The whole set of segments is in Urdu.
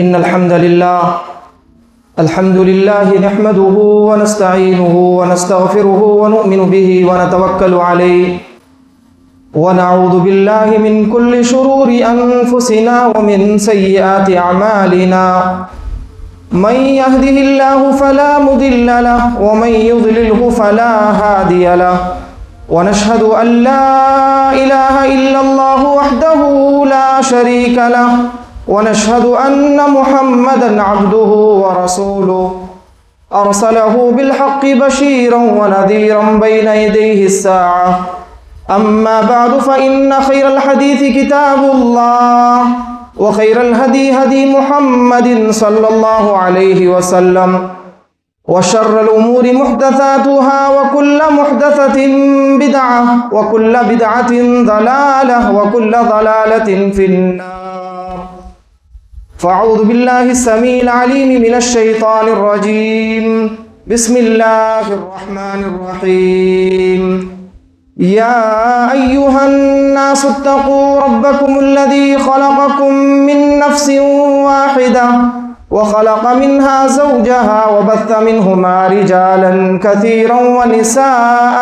إن الحمد لله نحمده ونستعينه ونستغفره ونؤمن به ونتوكل عليه ونعوذ بالله من كل شرور أنفسنا ومن سيئات أعمالنا من يهده الله فلا مضل له ومن يضلله فلا هادي له ونشهد أن لا إله إلا الله وحده لا شريك له ونشهد أن محمدًا عبده ورسوله أرسله بالحق بشيرًا ونذيرًا بين يديه الساعة أما بعد فإن خير الحديث كتاب الله وخير الهدي هدي محمد صلى الله عليه وسلم وشر الأمور محدثاتها وكل محدثة بدعة وكل بدعة ضلالة وكل ضلالة في النار فأعوذ بالله السميع العليم من الشيطان الرجيم بسم الله الرحمن الرحيم يا أيها الناس اتقوا ربكم الذي خلقكم من نفس واحدة وخلق منها زوجها وبث منهما رجالا كثيرا ونساء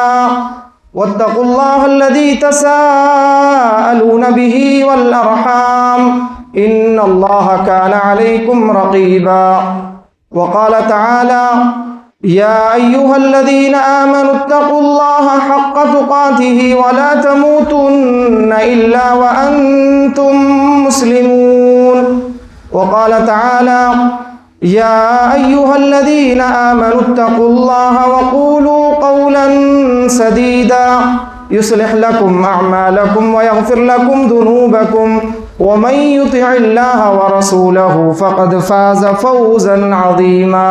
واتقوا الله الذي تساءلون به والأرحام إن الله كان عليكم رقيبا وقال تعالى يا أيها الذين آمنوا اتقوا الله حق تقاته ولا تموتن إلا وأنتم مسلمون وقال تعالى يا أيها الذين آمنوا اتقوا الله وقولوا قولا سديدا يصلح لكم أعمالكم ويغفر لكم ذنوبكم ومن يطع الله ورسوله فقد فاز فوزا عظيما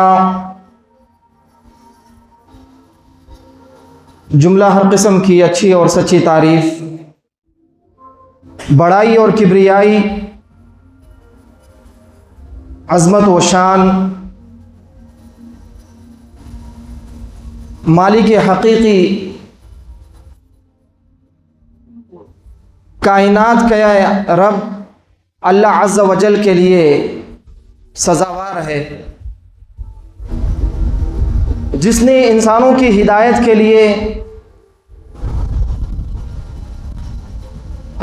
جملہ ہر قسم کی اچھی اور سچی تعریف، بڑائی اور کبریائی، عظمت و شان مالک حقیقی کائنات کا رب اللہ عز و جل کے لیے سزاوار ہے، جس نے انسانوں کی ہدایت کے لیے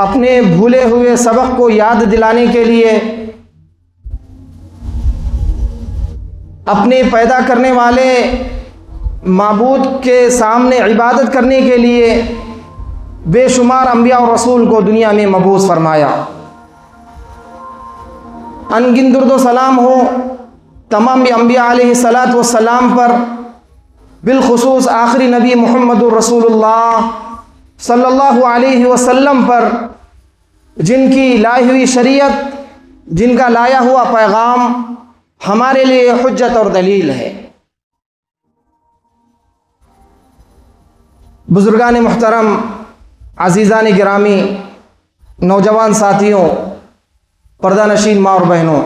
اپنے بھولے ہوئے سبق کو یاد دلانے کے لیے اپنے پیدا کرنے والے معبود کے سامنے عبادت کرنے کے لیے بے شمار انبیاء اور رسول کو دنیا میں مبعوث فرمایا۔ انگن درد و سلام ہو تمام انبیاء علیہ الصلاۃ والسلام پر، بالخصوص آخری نبی محمد الرسول اللہ صلی اللہ علیہ وسلم پر، جن کی لائی ہوئی شریعت، جن کا لایا ہوا پیغام ہمارے لیے حجت اور دلیل ہے۔ بزرگان محترم، عزیزان گرامی، نوجوان ساتھیوں، پردہ نشین ماں اور بہنوں،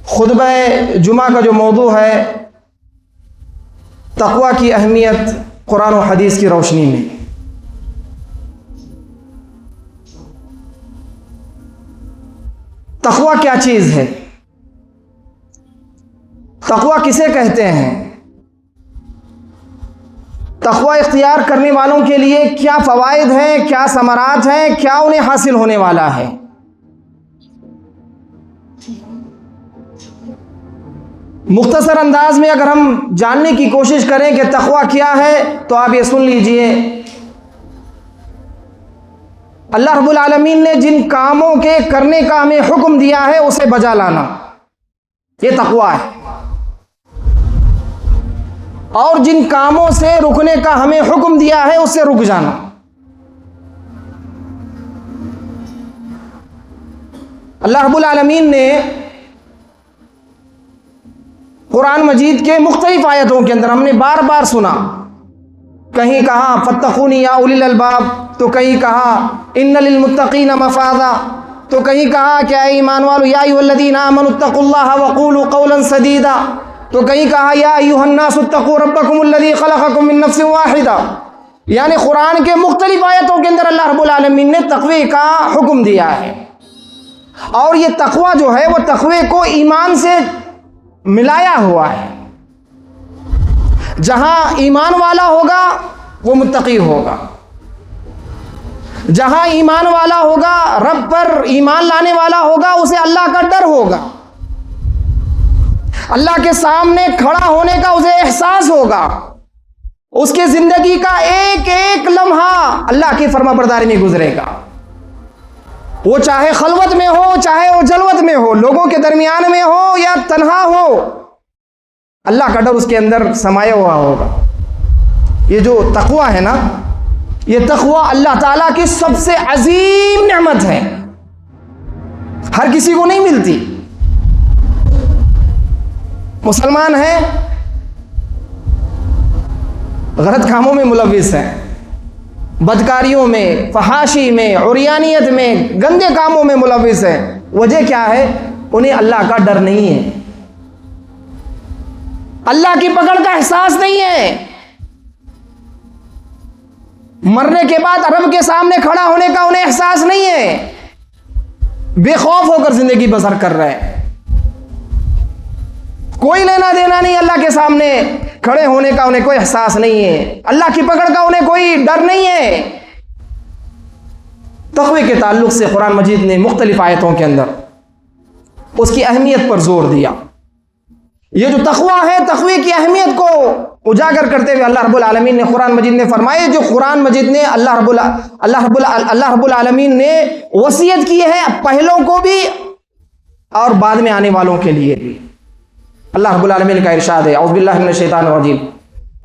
خطبہ جمعہ کا جو موضوع ہے تقوی کی اہمیت قرآن و حدیث کی روشنی میں۔ تقوی کیا چیز ہے؟ تقوی کسے کہتے ہیں؟ تقوی اختیار کرنے والوں کے لیے کیا فوائد ہیں، کیا ثمرات ہیں، کیا انہیں حاصل ہونے والا ہے؟ مختصر انداز میں اگر ہم جاننے کی کوشش کریں کہ تقوی کیا ہے تو آپ یہ سن لیجئے، اللہ رب العالمین نے جن کاموں کے کرنے کا ہمیں حکم دیا ہے اسے بجا لانا، یہ تقوی ہے، اور جن کاموں سے رکنے کا ہمیں حکم دیا ہے اس سے رک جانا۔ اللہ رب العالمین نے قرآن مجید کے مختلف آیتوں کے اندر، ہم نے بار بار سنا، کہیں کہا فاتقونی یا اولی الالباب، تو کہیں کہا ان للمتقین مفازا، تو کہیں کہا کہ اے ایمان والو یا ایھا الذین آمنوا اتقوا اللہ وقولوا قولا سدیدا، تو کہیں کہا یا ایھا الناس اتقوا ربکم الذی خلقکم من نفس واحدہ۔ یعنی قرآن کے مختلف آیتوں کے اندر اللہ رب العالمین نے تقوی کا حکم دیا ہے۔ اور یہ تقوی جو ہے وہ تقوی کو ایمان سے ملایا ہوا ہے. جہاں ایمان والا ہوگا وہ متقی ہوگا، جہاں ایمان والا ہوگا، رب پر ایمان لانے والا ہوگا، اسے اللہ کا ڈر ہوگا، اللہ کے سامنے کھڑا ہونے کا اسے احساس ہوگا، اس کے زندگی کا ایک ایک لمحہ اللہ کی فرما برداری میں گزرے گا. وہ چاہے خلوت میں ہو، چاہے وہ جلوت میں ہو، لوگوں کے درمیان میں ہو یا تنہا ہو، اللہ کا ڈر اس کے اندر سمایا ہوا ہوگا. یہ جو تقوی ہے نا، یہ تقوی اللہ تعالیٰ کی سب سے عظیم نعمت ہے، ہر کسی کو نہیں ملتی. مسلمان ہیں، غلط کاموں میں ملوث ہیں، بدکاریوں میں، فحاشی میں، عریانیت میں، گندے کاموں میں ملوث ہیں. وجہ کیا ہے؟ انہیں اللہ کا ڈر نہیں ہے، اللہ کی پکڑ کا احساس نہیں ہے. مرنے کے بعد رب کے سامنے کھڑا ہونے کا انہیں احساس نہیں ہے، بے خوف ہو کر زندگی بسر کر رہے ہیں. کوئی لینا دینا نہیں اللہ کے سامنے کھڑے ہونے کا، انہیں کوئی احساس نہیں ہے، اللہ کی پکڑ کا انہیں کوئی ڈر نہیں ہے. تقوی کے تعلق سے قرآن مجید نے مختلف آیتوں کے اندر اس کی اہمیت پر زور دیا. یہ جو تقوی ہے، تقوی کی اہمیت کو اجاگر کرتے ہوئے اللہ رب العالمین نے قرآن مجید نے فرمائے، جو قرآن مجید نے اللہ رب العالمین نے وصیت کی ہے پہلوں کو بھی اور بعد میں آنے والوں کے لیے بھی. اللہ رب العالمین کا ارشاد ہے، اعوذ باللہ من الشیطان الرجیم،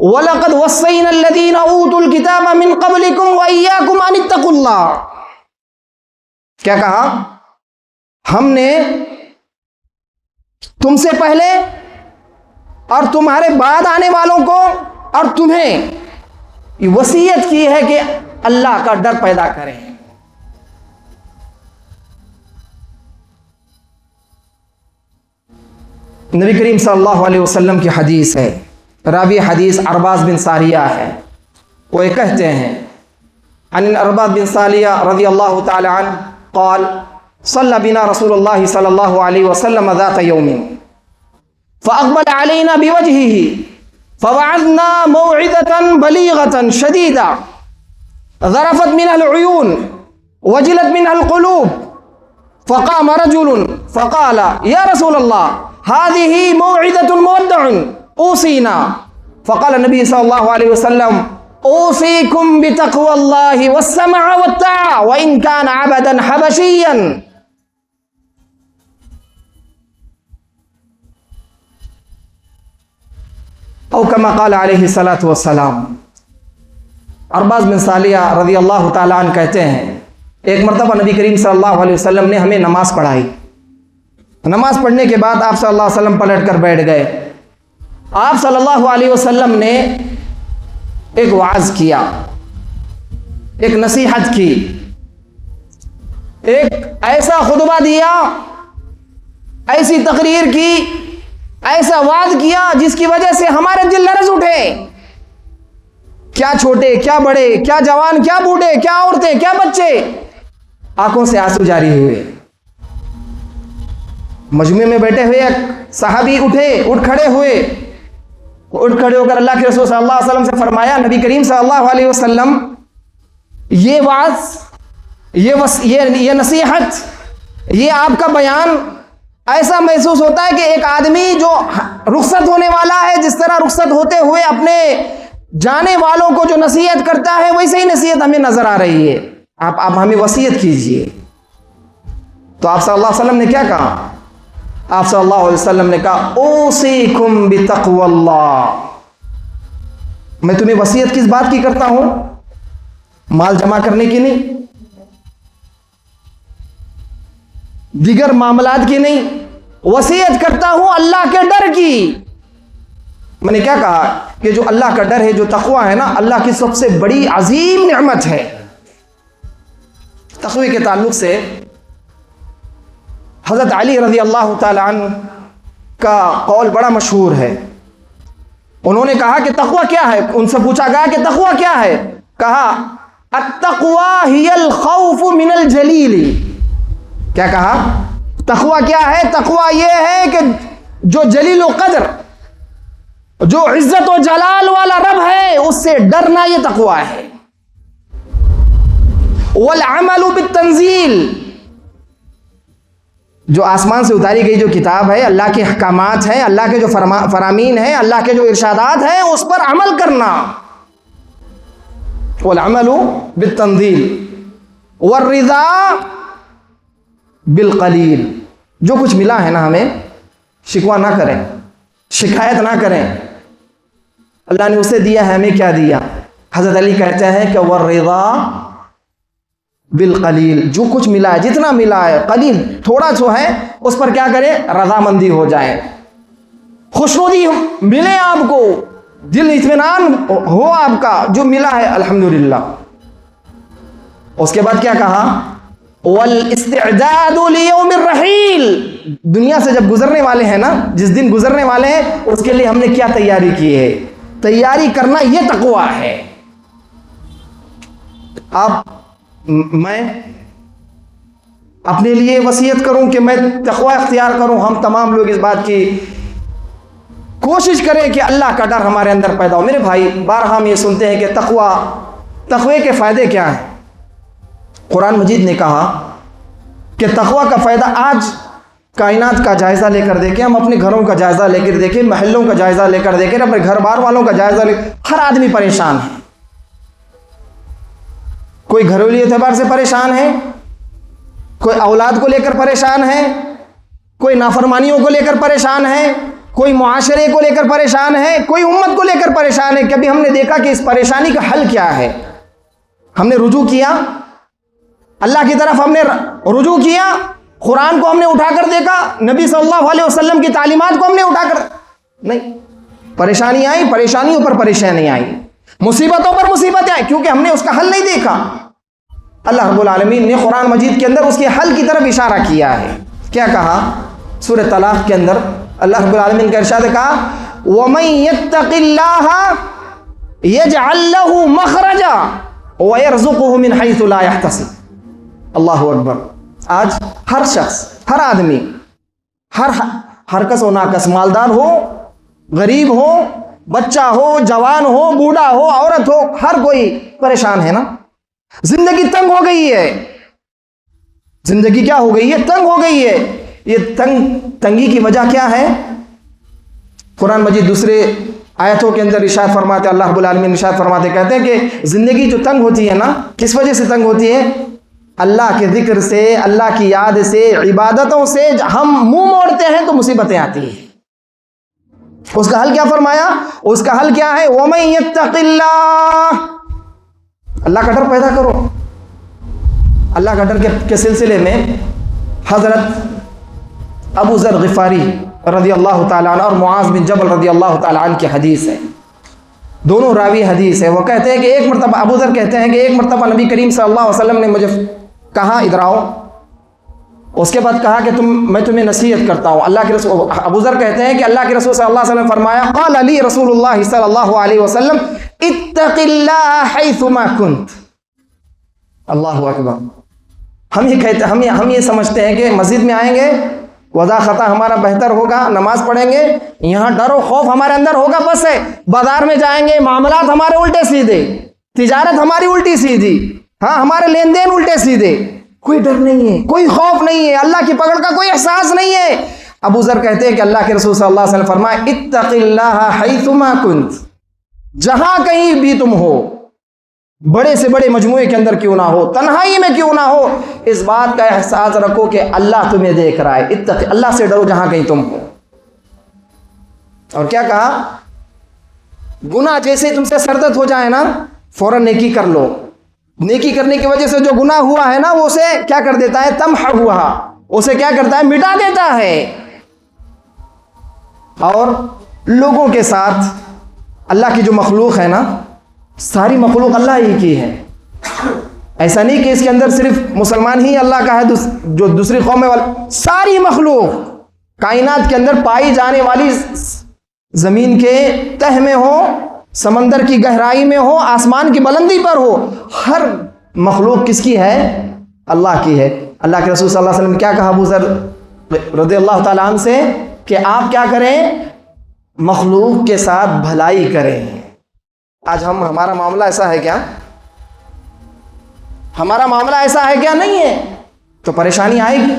وَلَقَدْ وَصَّيْنَا الَّذِينَ أُوتُوا الْكِتَابَ مِنْ قَبْلِكُمْ وَإِيَّاكُمْ أَنِ اتَّقُوا اللَّهَ. کیا کہا؟ ہم نے تم سے پہلے اور تمہارے بعد آنے والوں کو اور تمہیں وصیت کی ہے کہ اللہ کا ڈر پیدا کریں. نبی کریم صلی اللہ علیہ وسلم کی حدیث ہے، راوی حدیث ارباز بن ساریہ ہے. وہ یہ کہتے ہیں، عن ارباز بن ساریہ رضی اللہ تعالی عنہ قال صلی بنا رسول اللہ صلی اللہ علیہ وسلم ذات یوم فاقبل علینا بوجہہ فوعظنا موعظة بلیغة شدیدة ذرفت منها العیون وجلت منها القلوب فقام رجل فقال یا رسول اللہ هذه موعظة مودع اوصینا. فقال النبي صلی اللہ علیہ وسلم اوصیکم بتقوى اللہ والسمع والطاعة وإن كان عبدا حبشيا. او کما قال علیہ الصلاۃ والسلام. ارباز بن سالیہ رضی اللہ تعالیٰ عنہ کہتے ہیں، ایک مرتبہ نبی کریم صلی اللہ علیہ وسلم نے ہمیں نماز پڑھائی. نماز پڑھنے کے بعد آپ صلی اللہ علیہ وسلم پلٹ کر بیٹھ گئے. آپ صلی اللہ علیہ وسلم نے ایک وعظ کیا، ایک نصیحت کی، ایک ایسا خطبہ دیا، ایسی تقریر کی، ایسا وعظ کیا جس کی وجہ سے ہمارے دل لرز اٹھے. کیا چھوٹے، کیا بڑے، کیا جوان، کیا بوڑھے، کیا عورتیں، کیا بچے، آنکھوں سے آنسو جاری ہوئے. مجمع میں بیٹھے ہوئے ایک صحابی اٹھ کھڑے ہو کر اللہ کے رسول صلی اللہ علیہ وسلم سے فرمایا، نبی کریم صلی اللہ علیہ وسلم یہ وعظ، یہ نصیحت، یہ آپ کا بیان ایسا محسوس ہوتا ہے کہ ایک آدمی جو رخصت ہونے والا ہے، جس طرح رخصت ہوتے ہوئے اپنے جانے والوں کو جو نصیحت کرتا ہے، ویسے ہی نصیحت ہمیں نظر آ رہی ہے. آپ ہمیں وصیت کیجئے. تو آپ صلی اللہ علیہ وسلم نے کیا کہا؟ آپ صلی اللہ علیہ وسلم نے کہا اوصیکم بتقوی اللہ. میں تمہیں وصیت کس بات کی کرتا ہوں؟ مال جمع کرنے کی نہیں، دیگر معاملات کی نہیں، وصیت کرتا ہوں اللہ کے ڈر کی. میں نے کیا کہا کہ جو اللہ کا ڈر ہے، جو تقوی ہے نا، اللہ کی سب سے بڑی عظیم نعمت ہے. تقوی کے تعلق سے حضرت علی رضی اللہ تعالی عنہ کا قول بڑا مشہور ہے. انہوں نے کہا کہ تقوی کیا ہے؟ ان سے پوچھا گیا کہ تقوی کیا ہے؟ کہا التقوی ہی الخوف من الجلیل کیا کہا؟ تقوی کیا ہے؟ تقوی یہ ہے کہ جو جلیل و قدر، جو عزت و جلال والا رب ہے اس سے ڈرنا، یہ تقوی ہے۔ والعمل بالتنزیل، جو آسمان سے اتاری گئی جو کتاب ہے، اللہ کے احکامات ہیں، اللہ کے جو فرامین ہیں، اللہ کے جو ارشادات ہیں، اس پر عمل کرنا۔ والعمل بالتنزیل والرضا بالقلیل، جو کچھ ملا ہے نا ہمیں، شکوہ نہ کریں، شکایت نہ کریں، اللہ نے اسے دیا ہے، ہمیں کیا دیا؟ حضرت علی کہتے ہیں کہ والرضا بالقلیل، جو کچھ ملا ہے، جتنا ملا ہے، قلیل تھوڑا سو ہے، اس پر کیا کریں؟ رضامندی ہو جائے، خوشنودی ملے آپ کو، دل اطمینان ہو آپ کا، جو ملا ہے الحمدللہ۔ اس کے بعد کیا کہا؟ والاستعداد لیوم الرحیل، دنیا سے جب گزرنے والے ہیں نا، جس دن گزرنے والے ہیں، اس کے لیے ہم نے کیا تیاری کی ہے؟ تیاری کرنا، یہ تقوی ہے۔ میں اپنے لیے وصیت کروں کہ میں تقوی اختیار کروں، ہم تمام لوگ اس بات کی کوشش کریں کہ اللہ کا ڈر ہمارے اندر پیدا ہو۔ میرے بھائی، بارہا ہم یہ سنتے ہیں کہ تقوی کے فائدے کیا ہیں؟ قرآن مجید نے کہا کہ تقوی کا فائدہ، آج کائنات کا جائزہ لے کر دیکھیں، ہم اپنے گھروں کا جائزہ لے کر دیکھیں، محلوں کا جائزہ لے کر دیکھیں، اپنے گھر بار والوں کا جائزہ لے، ہر آدمی پریشان ہے۔ کوئی گھریلو اعتبار سے پریشان ہے، کوئی اولاد کو لے کر پریشان ہے، کوئی نافرمانیوں کو لے کر پریشان ہے، کوئی معاشرے کو لے کر پریشان ہے، کوئی امت کو لے کر پریشان ہے۔ کبھی ہم نے دیکھا کہ اس پریشانی کا حل کیا ہے؟ ہم نے رجوع کیا اللہ کی طرف، ہم نے رجوع کیا، قرآن کو ہم نے اٹھا کر دیکھا، نبی صلی اللہ علیہ وسلم کی تعلیمات کو ہم نے اٹھا کر نہیں، پریشانی آئی، پریشانیوں پر پریشانی آئی، مصیبتوں پر مصیبتیں آئی، کیونکہ ہم نے اس کا حل نہیں دیکھا۔ اللہ رب العالمین نے قرآن مجید کے اندر اس کے حل کی طرف اشارہ کیا ہے۔ کیا کہا؟ سورہ طلاق کے اندر اللہ رب العالمین کا ارشاد کہا وَمَن يَتَّقِ اللَّهَ يَجْعَل لَّهُ مَخْرَجًا وَيَرْزُقُهُ مِنْ حَيْثُ لَا يَحْتَسِبُ۔ اللہ اکبر۔ آج ہر شخص، ہر آدمی، ہر کس و ناکس، مالدار ہو، غریب ہو، بچہ ہو، جوان ہو، بوڑھا ہو، عورت ہو، ہر کوئی پریشان ہے نا۔ زندگی تنگ ہو گئی ہے، زندگی کیا ہو گئی ہے؟ تنگ ہو گئی ہے۔ یہ تنگی کی وجہ کیا ہے؟ قرآن مجید دوسرے آیتوں کے اندر ارشاد فرماتے، اللہ رب العالمین ارشاد فرماتے، کہتے ہیں کہ زندگی جو تنگ ہوتی ہے نا، کس وجہ سے تنگ ہوتی ہے؟ اللہ کے ذکر سے، اللہ کی یاد سے، عبادتوں سے ہم منہ موڑتے ہیں تو مصیبتیں آتی ہیں۔ اس کا حل کیا فرمایا؟ اس کا حل کیا ہے؟ وَمَن يَتَّقِ اللَّهَ، اللہ کا ڈر پیدا کرو۔ اللہ کا ڈر کے سلسلے میں حضرت ابو ذر غفاری رضی اللہ تعالیٰ عنہ اور معاذ بن جبل رضی اللہ تعالیٰ عنہ کی حدیث ہے، دونوں راوی حدیث ہے۔ وہ کہتے ہیں کہ ایک مرتبہ، ابو ذر کہتے ہیں کہ ایک مرتبہ نبی کریم صلی اللہ علیہ وسلم نے مجھے کہا ادھر آؤ، اس کے بعد کہا کہ میں تمہیں نصیحت کرتا ہوں۔ اللہ کے رسول، ابو ذر کہتے ہیں کہ اللہ کے رسول صلی اللہ علیہ وسلم فرمایا قال علی رسول اللہ صلی اللہ علیہ وسلم اتق اللہ حیثما کنت۔ اللہ اکبر۔ ہم یہ سمجھتے ہیں کہ مسجد میں آئیں گے، وضع خطا ہمارا بہتر ہوگا، نماز پڑھیں گے، یہاں ڈر و خوف ہمارے اندر ہوگا، بس ہے۔ بازار میں جائیں گے، معاملات ہمارے الٹے سیدھے، تجارت ہماری الٹی سیدھی، ہاں ہمارے لین دین الٹے سیدھے، کوئی ڈر نہیں ہے، کوئی خوف نہیں ہے، اللہ کی پکڑ کا کوئی احساس نہیں ہے۔ ابو ذر کہتے ہیں کہ اللہ کے رسول صلی اللہ علیہ وسلم فرمائے اتق اللہ حیثما کنت، جہاں کہیں بھی تم ہو، بڑے سے بڑے مجموعے کے اندر کیوں نہ ہو، تنہائی میں کیوں نہ ہو، اس بات کا احساس رکھو کہ اللہ تمہیں دیکھ رہا ہے۔ اتق، اللہ سے ڈرو جہاں کہیں تم ہو۔ اور کیا کہا؟ گناہ جیسے تم سے سرزد ہو جائے نا، فوراً نیکی کر لو۔ نیکی کرنے کی وجہ سے جو گناہ ہوا ہے نا، وہ اسے کیا کر دیتا ہے؟ تمحوہا، اسے کیا کرتا ہے؟ مٹا دیتا ہے۔ اور لوگوں کے ساتھ اللہ کی جو مخلوق ہے نا، ساری مخلوق اللہ ہی کی ہے، ایسا نہیں کہ اس کے اندر صرف مسلمان ہی اللہ کا ہے، جو دوسری قومیں والا، ساری مخلوق کائنات کے اندر پائی جانے والی، زمین کے تہ میں ہو، سمندر کی گہرائی میں ہو، آسمان کی بلندی پر ہو، ہر مخلوق کس کی ہے؟ اللہ کی ہے۔ اللہ کے رسول صلی اللہ علیہ وسلم نے کیا کہا ابو ذر رضی اللہ تعالیٰ عنہ سے کہ آپ کیا کریں؟ مخلوق کے ساتھ بھلائی کریں۔ آج ہمارا معاملہ ایسا ہے کیا؟ ہمارا معاملہ ایسا ہے کیا؟ نہیں ہے تو پریشانی آئے گی،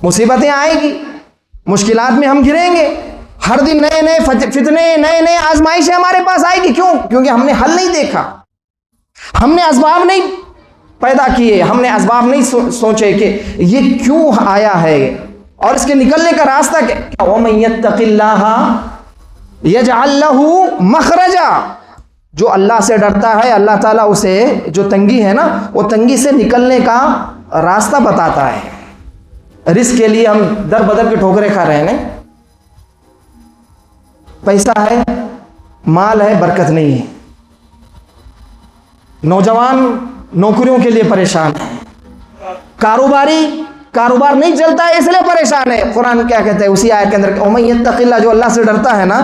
مصیبتیں آئے گی، مشکلات میں ہم گریں گے، ہر دن نئے نئے فتنے، نئے نئے آزمائشیں ہمارے پاس آئے گی۔ کیوں؟ کیونکہ ہم نے حل نہیں دیکھا، ہم نے اسباب نہیں پیدا کیے، ہم نے اسباب نہیں سوچے کہ یہ کیوں آیا ہے اور اس کے نکلنے کا راستہ کیا۔ وَمَن يَتَّقِ اللَّهَ يَجْعَل لَّهُ مَخْرَجًا، جو اللہ سے ڈرتا ہے اللہ تعالیٰ اسے جو تنگی ہے نا وہ تنگی سے نکلنے کا راستہ بتاتا ہے۔ رزق کے لیے ہم در بدر کے ٹھوکریں کھا رہے ہیں، پیسہ ہے، مال ہے، برکت نہیں ہے، نوجوان نوکریوں کے لیے پریشان ہے، کاروبار نہیں چلتا ہے اس لیے پریشان ہے۔ قرآن کیا کہتا ہے اسی آیت کے اندر؟ وَمَن يَتَّقِ اللَّهَ، جو اللہ سے ڈرتا ہے نا،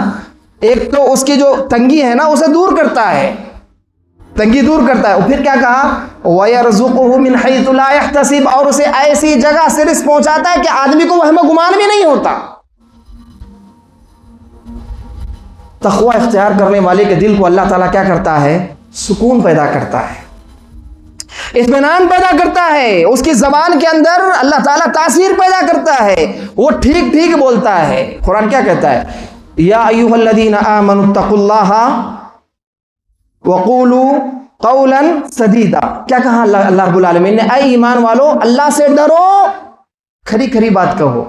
ایک تو اس کی جو تنگی ہے نا اسے دور کرتا ہے، تنگی دور کرتا ہے، اور پھر کیا کہا؟ وَيَرْزُقُهُ مِنْ حَيْثُ لَا يَحْتَسِبُ، اور اسے ایسی جگہ سے رزق پہنچاتا ہے کہ آدمی کو وہم گمان بھی نہیں ہوتا۔ تقوی اختیار کرنے والے کے دل کو اللہ تعالیٰ کیا کرتا ہے؟ سکون پیدا کرتا ہے، اطمینان پیدا کرتا ہے، اس کی زبان کے اندر اللہ تعالیٰ تاثیر پیدا کرتا ہے، وہ ٹھیک ٹھیک بولتا ہے۔ قرآن کیا کہتا ہے؟ یا ایھا الذین آمنوا اتقوا اللہ وقولوا قولا سدیدا، کیا کہا اللہ رب العالمین نے؟ اے ایمان والو اللہ سے ڈرو، کھری کھری بات کہو۔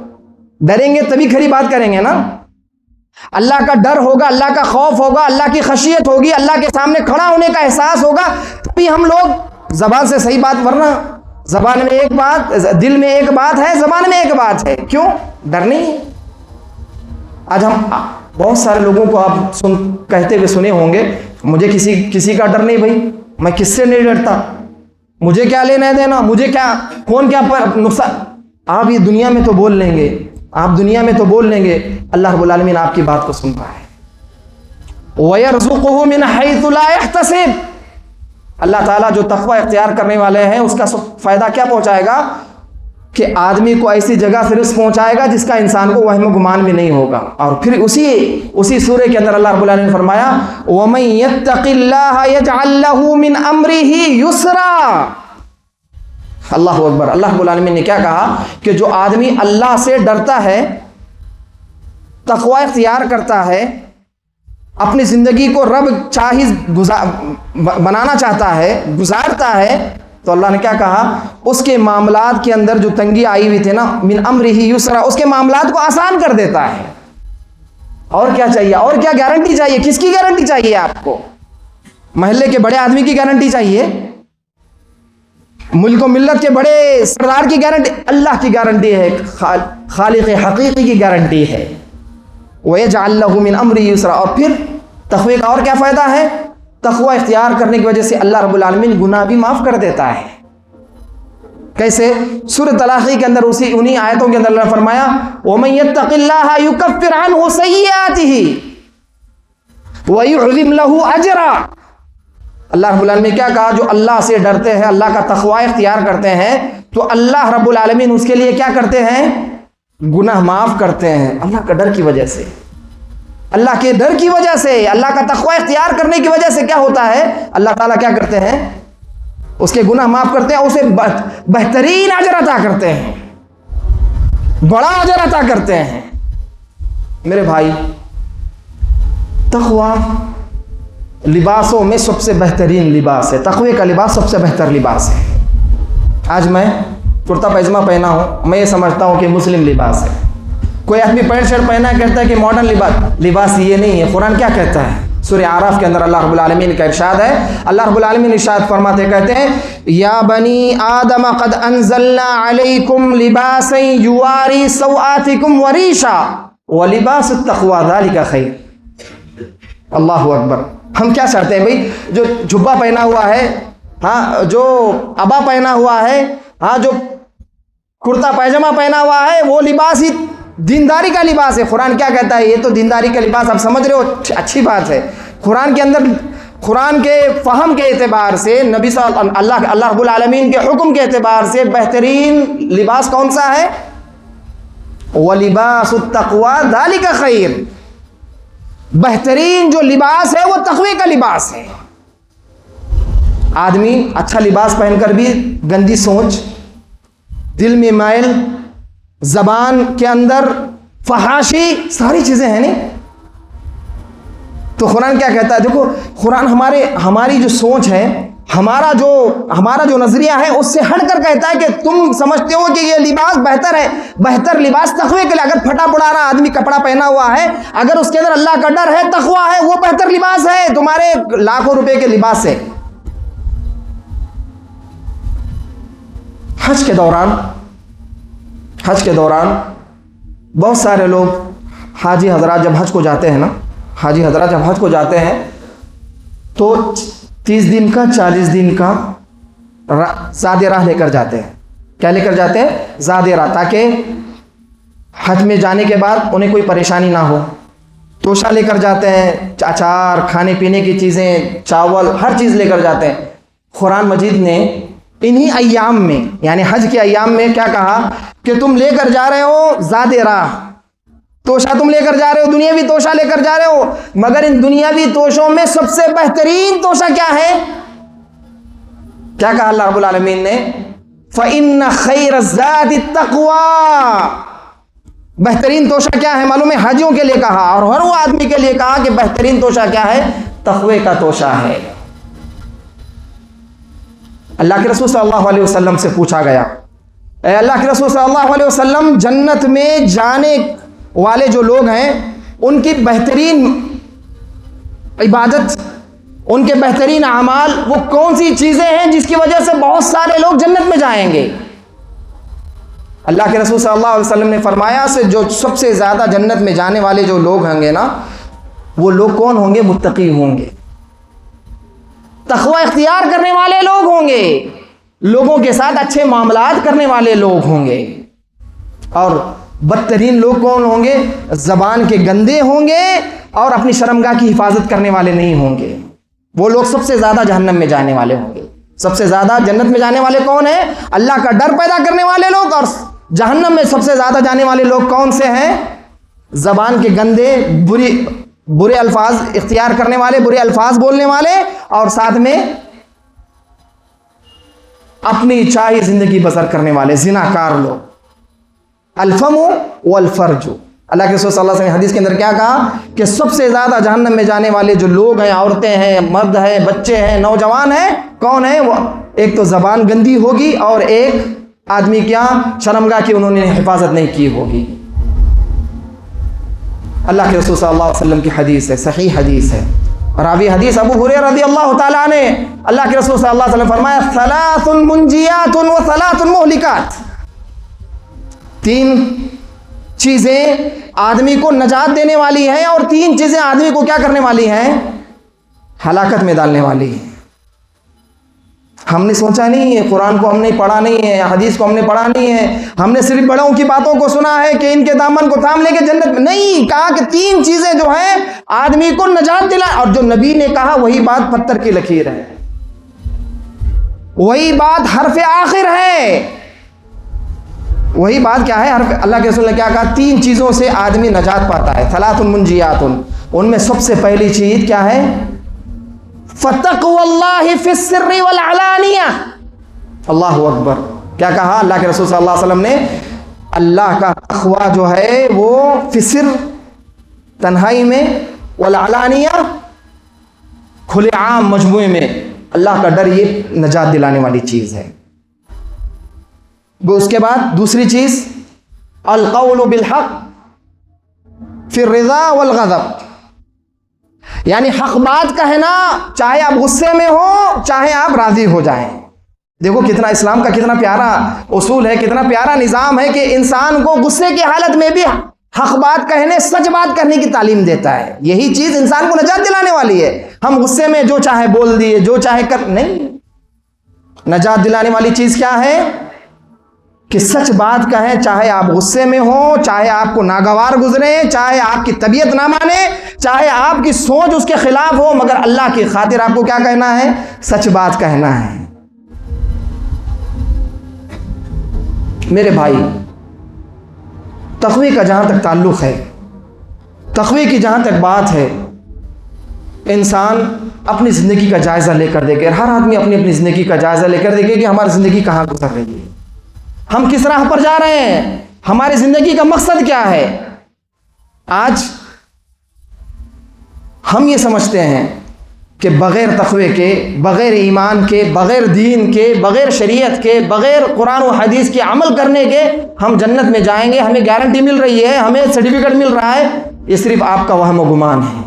ڈریں گے تبھی کھری بات کریں گے نا، اللہ کا ڈر ہوگا، اللہ کا خوف ہوگا، اللہ کی خشیت ہوگی، اللہ کے سامنے کھڑا ہونے کا احساس ہوگا، تبھی ہم لوگ زبان سے صحیح بات، ورنہ زبان میں ایک بات، دل میں ایک بات ہے، زبان میں ایک بات ہے۔ کیوں؟ ڈر نہیں۔ آج ہم بہت سارے لوگوں کو آپ کہتے ہوئے سنے ہوں گے مجھے کسی کا ڈر نہیں بھائی، میں کس سے نہیں ڈرتا، مجھے کیا لینا دینا، مجھے کیا، کون کیا پر نقصان۔ آپ یہ دنیا میں تو بول لیں گے، آپ دنیا میں تو بول لیں گے، اللہ رب العالمین آپ کی بات کو سن رہا ہے۔ وَيَرْزُقُهُ مِنْ حَيْثُ لَا يَحْتَسِبُ، اللہ تعالیٰ جو تقوی اختیار کرنے والے ہیں اس کا فائدہ کیا پہنچائے گا کہ آدمی کو ایسی جگہ سے رزق پہنچائے گا جس کا انسان کو وہم و گمان بھی نہیں ہوگا۔ اور پھر اسی سورہ کے اندر اللہ رب العالمین نے فرمایا وَمَن يَتَّقِ اللَّهَ يَجْعَل لَّهُ مِنْ أَمْرِهِ يُسْرًا۔ اللہ اکبر۔ اللہ رب العالمین نے کیا کہا کہ جو آدمی اللہ سے ڈرتا ہے، تقوی اختیار کرتا ہے، اپنی زندگی کو رب چاہی بنانا چاہتا ہے، گزارتا ہے، تو اللہ نے کیا کہا؟ اس کے معاملات کے اندر جو تنگی آئی ہوئی تھی نا، من امرہ یسرا، اس کے معاملات کو آسان کر دیتا ہے۔ اور کیا چاہیے؟ اور کیا گارنٹی چاہیے؟ کس کی گارنٹی چاہیے آپ کو؟ محلے کے بڑے آدمی کی گارنٹی چاہیے؟ ملک و ملت کے بڑے سردار کی گارنٹی؟ اللہ کی گارنٹی ہے، خالق حقیقی کی گارنٹی ہے۔ وَيَجْعَل لَّهُ مِنْ أَمْرِهِ يُسْرًا۔ اور پھر تقوی کا اور کیا فائدہ ہے؟ تقوی اختیار کرنے کی وجہ سے اللہ رب العالمین گناہ بھی معاف کر دیتا ہے۔ کیسے؟ سورۃ طلاق کے اندر انہی آیتوں کے اندر اللہ نے فرمایا وَمَن يَتَّقِ اللَّهَ يُكَفِّرْ عَنْهُ سَيِّئَاتِهِ وَيُعْظِمْ لَهُ أَجْرًا۔ اللہ رب العالمین نے کیا کہا؟ جو اللہ سے ڈرتے ہیں، اللہ کا تقوی اختیار کرتے ہیں، تو اللہ رب العالمین اس کے لیے کیا کرتے ہیں؟ گناہ معاف کرتے ہیں۔ اللہ کا ڈر کی وجہ سے، اللہ کے ڈر کی وجہ سے، اللہ کا تقوی اختیار کرنے کی وجہ سے کیا ہوتا ہے؟ اللہ تعالیٰ کیا کرتے ہیں؟ اس کے گناہ معاف کرتے ہیں، اسے بہترین اجر عطا کرتے ہیں، بڑا اجر عطا کرتے ہیں۔ میرے بھائی، تقوی لباسوں میں سب سے بہترین لباس ہے، تقوی کا لباس سب سے بہتر لباس ہے۔ آج میں کرتا پیجامہ پہنا ہوں، میں یہ سمجھتا ہوں کہ مسلم لباس ہے۔ کوئی آدمی پینٹ شرٹ پہنا ہے کہتا ہے کہ ماڈرن لباس یہ نہیں ہے۔ قرآن کیا کہتا ہے؟ سورہ اعراف کے اندر اللہ رب العالمین کا ارشاد ہے، اللہ رب العالمین ارشاد فرماتے کہتے ہیں یا بنی آدم قد انزلنا علیکم لباسا یواری سوآتکم وریشا ولباس التقوی ذلک خیر۔ اللہ اکبر۔ ہم کیا چاہتے ہیں بھائی؟ جو جبہ پہنا ہوا ہے، ہاں، جو ابا پہنا ہوا ہے، ہاں، جو کرتا پیجامہ پہنا ہوا ہے، وہ لباس ہی دینداری کا لباس ہے۔ قرآن کیا کہتا ہے؟ یہ تو دینداری کا لباس، آپ سمجھ رہے ہو، اچھی بات ہے۔ قرآن کے اندر قرآن کے فہم کے اعتبار سے، نبی اللہ رب العالمین کے حکم کے اعتبار سے بہترین لباس کون سا ہے؟ وَلِبَاسُ التَّقْوَى ذَلِكَ خَيْرٌ، بہترین جو لباس ہے وہ تقوی کا لباس ہے۔ آدمی اچھا لباس پہن کر بھی گندی سوچ، دل میں میل، زبان کے اندر فحاشی، ساری چیزیں ہیں نہیں۔ تو قرآن کیا کہتا ہے؟ دیکھو قرآن ہماری جو سوچ ہے، ہمارا جو نظریہ ہے اس سے ہٹ کر کہتا ہے کہ تم سمجھتے ہو کہ یہ لباس بہتر ہے، بہتر لباس تقوی کے لیے۔ اگر پھٹا پڑانا آدمی کپڑا پہنا ہوا ہے، اگر اس کے اندر اللہ کا ڈر ہے، تقوی ہے، وہ بہتر لباس ہے تمہارے لاکھوں روپے کے لباس سے۔ حج کے دوران بہت سارے لوگ حاجی حضرات جب حج کو جاتے ہیں تو 30 دن کا 40 دن کا زاد راہ لے کر جاتے ہیں۔ کیا لے کر جاتے ہیں؟ زاد راہ، تاکہ حج میں جانے کے بعد انہیں کوئی پریشانی نہ ہو۔ توشہ لے کر جاتے ہیں، اچار، کھانے پینے کی چیزیں، چاول، ہر چیز لے کر جاتے ہیں۔ قرآن مجید نے انہی ایام میں، یعنی حج کے ایام میں کیا کہا کہ تم لے کر جا رہے ہو زاد راہ، توشہ تم لے کر جا رہے ہو، دنیاوی توشہ لے کر جا رہے ہو، مگر ان دنیاوی توشوں میں سب سے بہترین توشہ کیا ہے؟ کیا کہا اللہ رب العالمین نے؟ فَإِنَّ خَيْرَ الزَّادِ التَّقْوَى، بہترین توشہ کیا ہے؟ معلوم ہے حاجیوں کے لیے کہا، اور ہر وہ آدمی کے لیے کہا کہ بہترین توشہ کیا ہے؟ تقوی کا توشہ ہے۔ اللہ کے رسول صلی اللہ علیہ وسلم سے پوچھا گیا، اے اللہ کے رسول صلی اللہ علیہ وسلم، جنت میں جانے والے جو لوگ ہیں ان کی بہترین عبادت، ان کے بہترین اعمال وہ کون سی چیزیں ہیں جس کی وجہ سے بہت سارے لوگ جنت میں جائیں گے؟ اللہ کے رسول صلی اللہ علیہ وسلم نے فرمایا سے جو سب سے زیادہ جنت میں جانے والے جو لوگ ہوں گے نا، وہ لوگ کون ہوں گے؟ متقی ہوں گے، تقوی اختیار کرنے والے لوگ ہوں گے، لوگوں کے ساتھ اچھے معاملات کرنے والے لوگ ہوں گے۔ اور بدترین لوگ کون ہوں گے؟ زبان کے گندے ہوں گے اور اپنی شرمگاہ کی حفاظت کرنے والے نہیں ہوں گے۔ وہ لوگ سب سے زیادہ جہنم میں جانے والے ہوں گے۔ سب سے زیادہ جنت میں جانے والے کون ہیں؟ اللہ کا ڈر پیدا کرنے والے لوگ۔ اور جہنم میں سب سے زیادہ جانے والے لوگ کون سے ہیں؟ زبان کے گندے، برے الفاظ اختیار کرنے والے، برے الفاظ بولنے والے، اور ساتھ میں اپنی چاہی زندگی بسر کرنے والے زناکار لوگ۔ الفم والفرج، اللہ کے رسول صلی اللہ علیہ وسلم نے حدیث کے اندر کیا کہا کہ سب سے زیادہ جہنم میں جانے والے جو لوگ ہیں، عورتیں ہیں، مرد ہیں، بچے ہیں، نوجوان ہیں، کون ہیں وہ؟ ایک تو زبان گندی ہوگی، اور ایک آدمی کیا؟ شرمگاہ کی انہوں نے حفاظت نہیں کی ہوگی۔ اللہ کے رسول صلی اللہ علیہ وسلم کی حدیث ہے، صحیح حدیث ہے، راوی حدیث ابو ہریرہ رضی اللہ تعالیٰ نے، اللہ کے رسول صلی اللہ علیہ وسلم فرمایا ثلاث منجیات و ثلاث مہلکات، 3 چیزیں آدمی کو نجات دینے والی ہیں، اور 3 چیزیں آدمی کو کیا کرنے والی ہیں؟ ہلاکت میں ڈالنے والی ہیں۔ ہم نے سوچا نہیں ہے، قرآن کو ہم نے پڑھا نہیں ہے، حدیث کو ہم نے پڑھا نہیں ہے، ہم نے صرف بڑوں کی باتوں کو سنا ہے کہ ان کے دامن کو تھام لے کے جنت میں، نہیں، کہا کہ 3 چیزیں جو ہیں آدمی کو نجات دلا، اور جو نبی نے کہا وہی بات پتھر کی لکیر ہے، وہی بات حرف آخر ہے، وہی بات کیا ہے؟ اللہ کے رسول نے کیا کہا؟ 3 چیزوں سے آدمی نجات پاتا ہے، ثلاث منجیات، ان میں سب سے پہلی چیز کیا ہے؟ فَتَقْوَ اللَّهِ فِي السِّرِّ وَالْعَلَانِيَةِ، اللہ اکبر۔ کیا کہا اللہ کے رسول صلی اللہ علیہ وسلم نے؟ اللہ کا تقوی جو ہے وہ فی السر، تنہائی میں، والعلانیہ، کھلے عام مجموعے میں، اللہ کا ڈر یہ نجات دلانے والی چیز ہے۔ وہ اس کے بعد دوسری چیز القول بالحق فی الرضا والغضب، یعنی حق بات کہنا، چاہے آپ غصے میں ہو، چاہے آپ راضی ہو جائیں۔ دیکھو کتنا اسلام کا کتنا پیارا اصول ہے، کتنا پیارا نظام ہے کہ انسان کو غصے کی حالت میں بھی حق بات کہنے، سچ بات کرنے کی تعلیم دیتا ہے۔ یہی چیز انسان کو نجات دلانے والی ہے۔ ہم غصے میں جو چاہے بول دیے، جو چاہے کر، نہیں، نجات دلانے والی چیز کیا ہے؟ کہ سچ بات کہیں، چاہے آپ غصے میں ہوں، چاہے آپ کو ناگوار گزرے، چاہے آپ کی طبیعت نہ مانے، چاہے آپ کی سوچ اس کے خلاف ہو، مگر اللہ کی خاطر آپ کو کیا کہنا ہے؟ سچ بات کہنا ہے۔ میرے بھائی، تقوی کا جہاں تک تعلق ہے، تقوی کی جہاں تک بات ہے، انسان اپنی زندگی کا جائزہ لے کر دیکھے، ہر آدمی اپنی اپنی زندگی کا جائزہ لے کر دیکھے کہ ہماری زندگی کہاں گزر رہی ہے، ہم کس راہ پر جا رہے ہیں، ہماری زندگی کا مقصد کیا ہے۔ آج ہم یہ سمجھتے ہیں کہ بغیر تقوی کے، بغیر ایمان کے، بغیر دین کے، بغیر شریعت کے، بغیر قرآن و حدیث کے عمل کرنے کے ہم جنت میں جائیں گے، ہمیں گارنٹی مل رہی ہے، ہمیں سرٹیفکیٹ مل رہا ہے۔ یہ صرف آپ کا وہم و گمان ہے،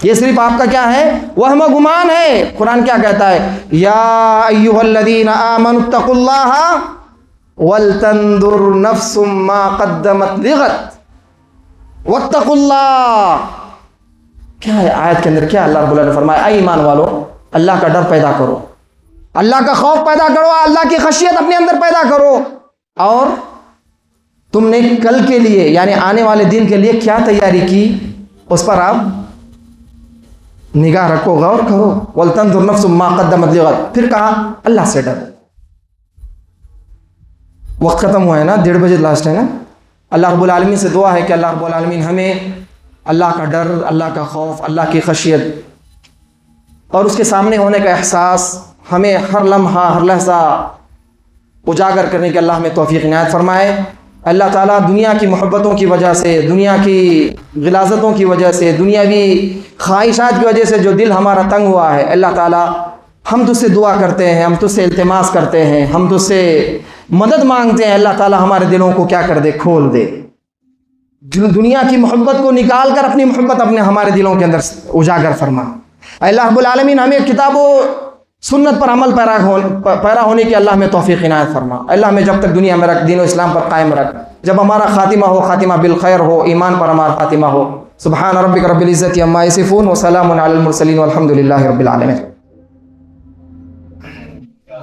یہ صرف آپ کا کیا ہے؟ وہم و گمان ہے۔ قرآن کیا کہتا ہے؟ یا ایھا الذین آمنوا اتقوا اللہ ولتنظر نفس ما قدمت لغد واتقوا اللہ۔ کیا ہے آیت کے اندر؟ کیا اللہ رب العالمین نے فرمایا؟ اے ایمان والو، اللہ کا ڈر پیدا کرو، اللہ کا خوف پیدا کرو، اللہ کی خشیت اپنے اندر پیدا کرو، اور تم نے کل کے لیے یعنی آنے والے دن کے لیے کیا تیاری کی اس پر آپ نگاہ رکھو، غور کرو۔ وَلْتَنْظُرْ نَفْسٌ مَا قَدَّمَتْ لِغَدٍ۔ پھر کہا اللہ سے ڈرو۔ وقت ختم ہوا ہے نا، 1:30 بجے لاسٹ ہے نا۔ اللہ رب العالمین سے دعا ہے کہ اللہ رب العالمین ہمیں اللہ کا ڈر، اللہ کا خوف، اللہ کی خشیت اور اس کے سامنے ہونے کا احساس ہمیں ہر لمحہ ہر لحظہ اجاگر کرنے کی اللہ ہمیں توفیق عنایت فرمائے۔ اللہ تعالیٰ دنیا کی محبتوں کی وجہ سے، دنیا کی غلاظتوں کی وجہ سے، دنیاوی خواہشات کی وجہ سے جو دل ہمارا تنگ ہوا ہے، اللہ تعالیٰ ہم تجھ سے دعا کرتے ہیں، ہم تجھ سے التماس کرتے ہیں، ہم تجھ سے مدد مانگتے ہیں، اللہ تعالیٰ ہمارے دلوں کو کیا کر دے؟ کھول دے، دنیا کی محبت کو نکال کر اپنی محبت ہمارے دلوں کے اندر اجاگر فرما۔ اللہ رب العالمین ہمیں کتاب و سنت پر عمل پیرا ہونے کی اللہ ہمیں توفیق عنایت فرما۔ اللہ ہمیں جب تک دنیا میں رکھ، دین و اسلام پر قائم رکھ، جب ہمارا خاتمہ ہو خاتمہ بالخیر ہو، ایمان پر ہمارا خاتمہ ہو۔ سبحان ربک رب العزت عما یصفون وسلام علی المرسلین والحمد للہ رب العالمین۔